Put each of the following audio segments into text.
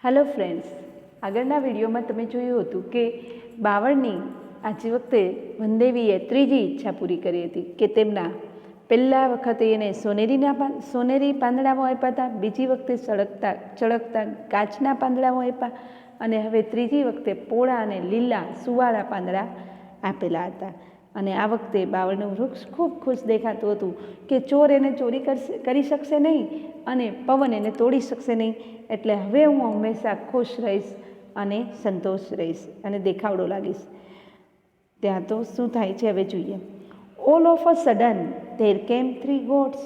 Hello friends, આગળના વિડીયોમાં તમે જોયું હતું કે બાવળની આજે વખતે વનદેવીએ ત્રીજી ઈચ્છા પૂરી કરી હતી કે તેમના પહેલા વખતે એને સોનેરી પાંદડાઓ આપ્યા હતા, બીજી વખતે ચળકતા કાચના પાંદડાઓ આપ્યા અને હવે ત્રીજી વખતે પોળા અને લીલા સુવાળા પાંદડા આપેલા હતા. અને આ વખતે બાવળનું વૃક્ષ ખૂબ ખુશ દેખાતું હતું કે ચોર એને ચોરી કરી શકશે નહીં અને પવન એને તોડી શકશે નહીં. એટલે હવે હું હંમેશા ખુશ રહીશ અને સંતોષ રહીશ અને દેખાવડો લાગીશ. ત્યાં તો શું થાય છે હવે જોઈએ. All of a sudden there કેમ 3 goats.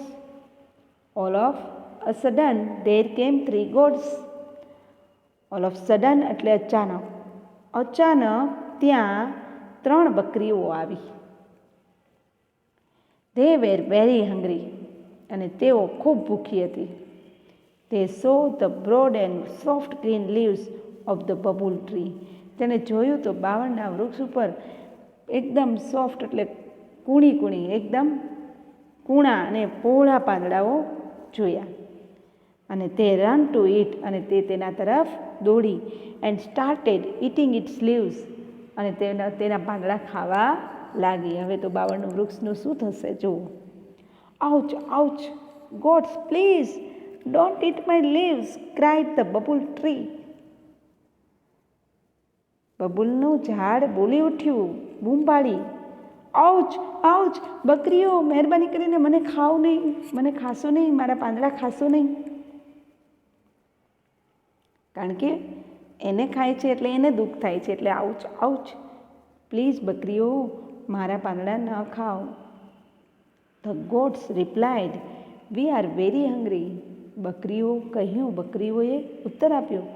All of a sudden there કેમ 3 goats. ઓલ ઓફ સડન એટલે અચાનક. અચાનક ત્યાં 3 બકરીઓ આવી. They were very hungry અને તેઓ ખૂબ ભૂખી હતી. They saw the broad and soft green leaves of the bubble tree. તેને જોયું તો બાવળના વૃક્ષ ઉપર એકદમ સોફ્ટ એટલે કૂણી એકદમ કૂણા અને પહોળા પાંદડાઓ જોયા. અને તે રન ટુ ઇટ અને તે તેના તરફ દોડી and started eating its leaves અને તેના પાંદડા ખાવા લાગી. હવે તો બાવળનું વૃક્ષનું શું થશે જુઓ. Ouch ouch goats please don't eat my leaves cried the babul tree. બબુલનું ઝાડ બોલી ઉઠ્યું, બૂમ પાડી, આઉચ આઉચ બકરીઓ મહેરબાની કરીને મને ખાઓ નહીં, મને ખાશો નહીં, મારા પાંદડા ખાશો નહીં. કારણ કે એને ખાય છે એટલે એને દુઃખ થાય છે એટલે આઉચ આઉચ પ્લીઝ બકરીઓ મારા પાંદડા ન ખાઓ. The goats replied we are very hungry. બકરીઓએ ઉત્તર આપ્યો,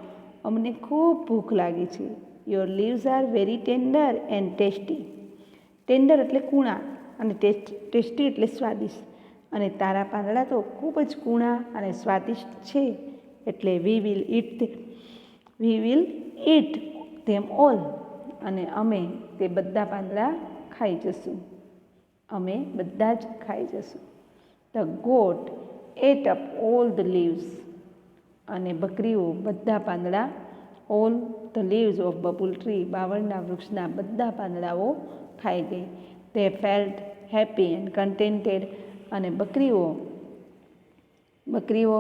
અમને ખૂબ ભૂખ લાગી છે. Your leaves are very tender and tasty. Tender એટલે કૂણા અને ટેસ્ટી એટલે સ્વાદિષ્ટ. અને તારા પાંદડા તો ખૂબ જ કૂણા અને સ્વાદિષ્ટ છે એટલે we will it them all. અને અમે તે બધા પાંદડા ખાઈ જશું. અમે બધા જ ખાઈ જશું. The goat ate up all the leaves. અને બકરીઓ બધા પાંદડા all the leaves of babul tree બાવળના વૃક્ષના બધા પાંદડાઓ ખાઈ ગઈ. તે ફેલ્ટ હેપી એન્ડ કન્ટેન્ટેડ. અને બકરીઓ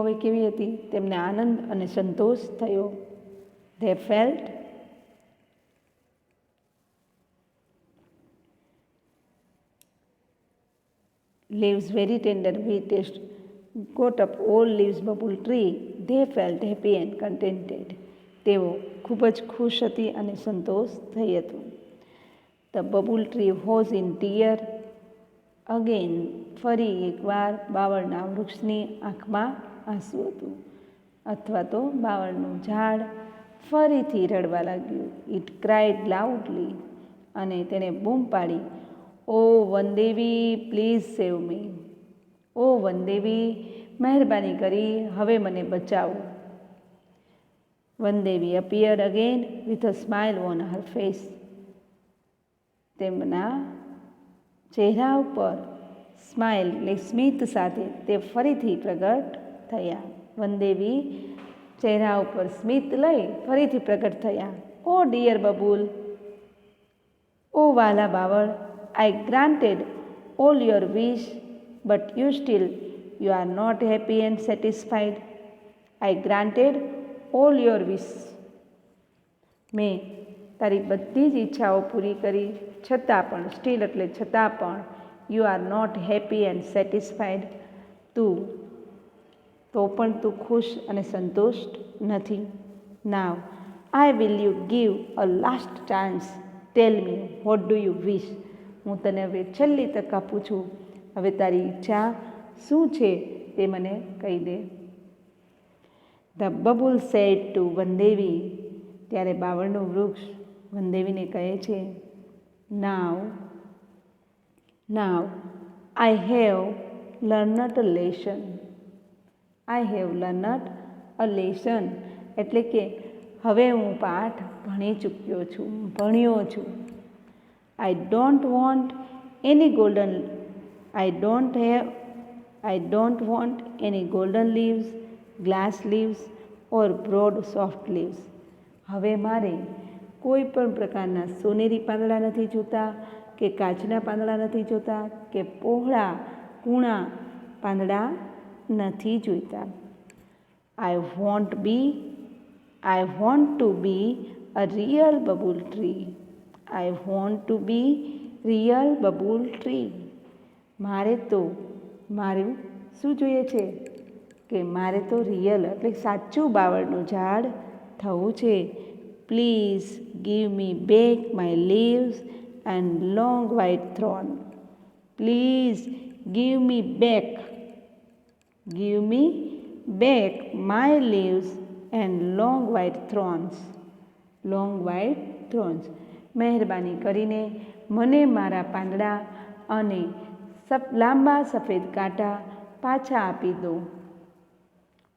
હવે કેવી હતી? તેમને આનંદ અને સંતોષ થયો. They felt leaves very tender we taste got up all leaves bubble tree. They felt happy and contented. તેઓ ખૂબ જ ખુશ હતી અને સંતોષ થઈ હતો. The bubble tree was in tear again. ફરી એકવાર બાવળના વૃક્ષની આંખમાં આંસુ હતું અથવા તો બાવળનું ઝાડ ફરીથી રડવા લાગ્યું. It cried loudly. અને તેણે બૂમ પાડી, ઓ વનદેવી પ્લીઝ સેવ મી. ઓ વનદેવી મહેરબાની કરી હવે મને બચાવો. Vandevi appeared again with a smile on her face. તેમના ચહેરા ઉપર સ્માઇલ એટલે સ્મિત સાથે તે ફરીથી પ્રગટ થયા. વનદેવી ચહેરા ઉપર સ્મિત લઈ ફરીથી પ્રગટ થયા. ઓ ડિયર બબુલ. ઓ વાલા બાવળ, I granted all your wish, but you are not happy and satisfied. I granted all your wish. મેં તારી બધી જ ઈચ્છાઓ પૂરી કરી છતાં પણ છતાં પણ you are not happy and satisfied. તું ખુશ અને સંતુષ્ટ નથી. Now I will you give a last chance. Tell me what do you wish. હું તને હવે છેલ્લી તક આપું છું. હવે તારી ઈચ્છા શું છે તે મને કહી દે. The babul said to Vandevi. ત્યારે બાવળનું વૃક્ષ વનદેવીને કહે છે, now I have learned a lesson. I have learned a lesson એટલે કે હવે હું પાઠ ભણ્યો છું. I don't want any golden leaves, glass leaves or broad soft leaves. હવે મારે કોઈ પણ પ્રકારના સોનેરી પાંદડા નથી જોતા, કે કાચના પાંદડા નથી જોતા, કે પહોળા કૂણા પાંદડા નથી જોઈતા. I want to be a real bubble tree. I want to be real bubble tree. મારું શું જોઈએ છે? કે મારે તો રિયલ એટલે સાચું બાવળનું ઝાડ થવું છે. Please give me back my leaves and long white thrown. Please give me back my leaves and long white thrones. મહેરબાની કરીને મને મારા પાંદડા અને લાંબા સફેદ કાંટા પાછા આપી દો.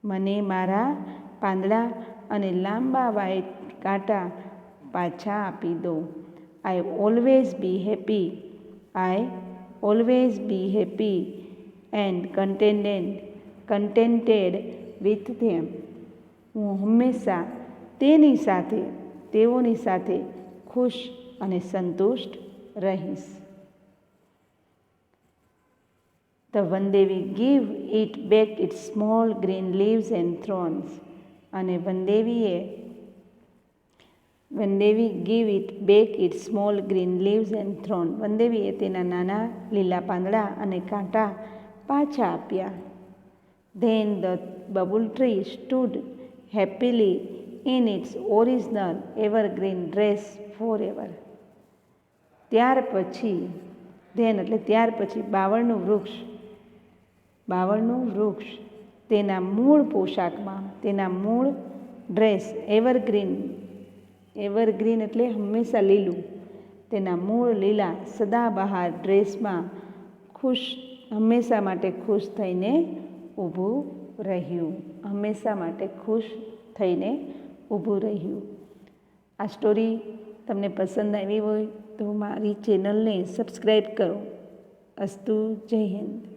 મને મારા પાંદડા અને લાંબા વ્હાઇટ કાંટા પાછા આપી દો. I always be happy and contented with them. હું હંમેશા તેઓની સાથે ખુશ અને સંતુષ્ટ રહીશ. The Vandevi give it back its small green leaves and thorns. અને વનદેવી give it back its small green leaves and thorns. વનદેવીએ તેના નાના લીલા પાંદડા અને કાંટા પાછા આપ્યા. Then the bubble tree stood happily in its original evergreen dress forever. ત્યાર પછી બાવળનું વૃક્ષ તેના મૂળ પોશાકમાં, તેના મૂળ ડ્રેસ, એવરગ્રીન એટલે હંમેશા લીલું, તેના મૂળ લીલા સદાબહાર ડ્રેસમાં હંમેશા માટે ખુશ થઈને ઊભું રહ્યું. આ સ્ટોરી તમને પસંદ આવી હોય તો મારી ચેનલને સબસ્ક્રાઈબ કરો. અસ્તુ. જય હિન્દ.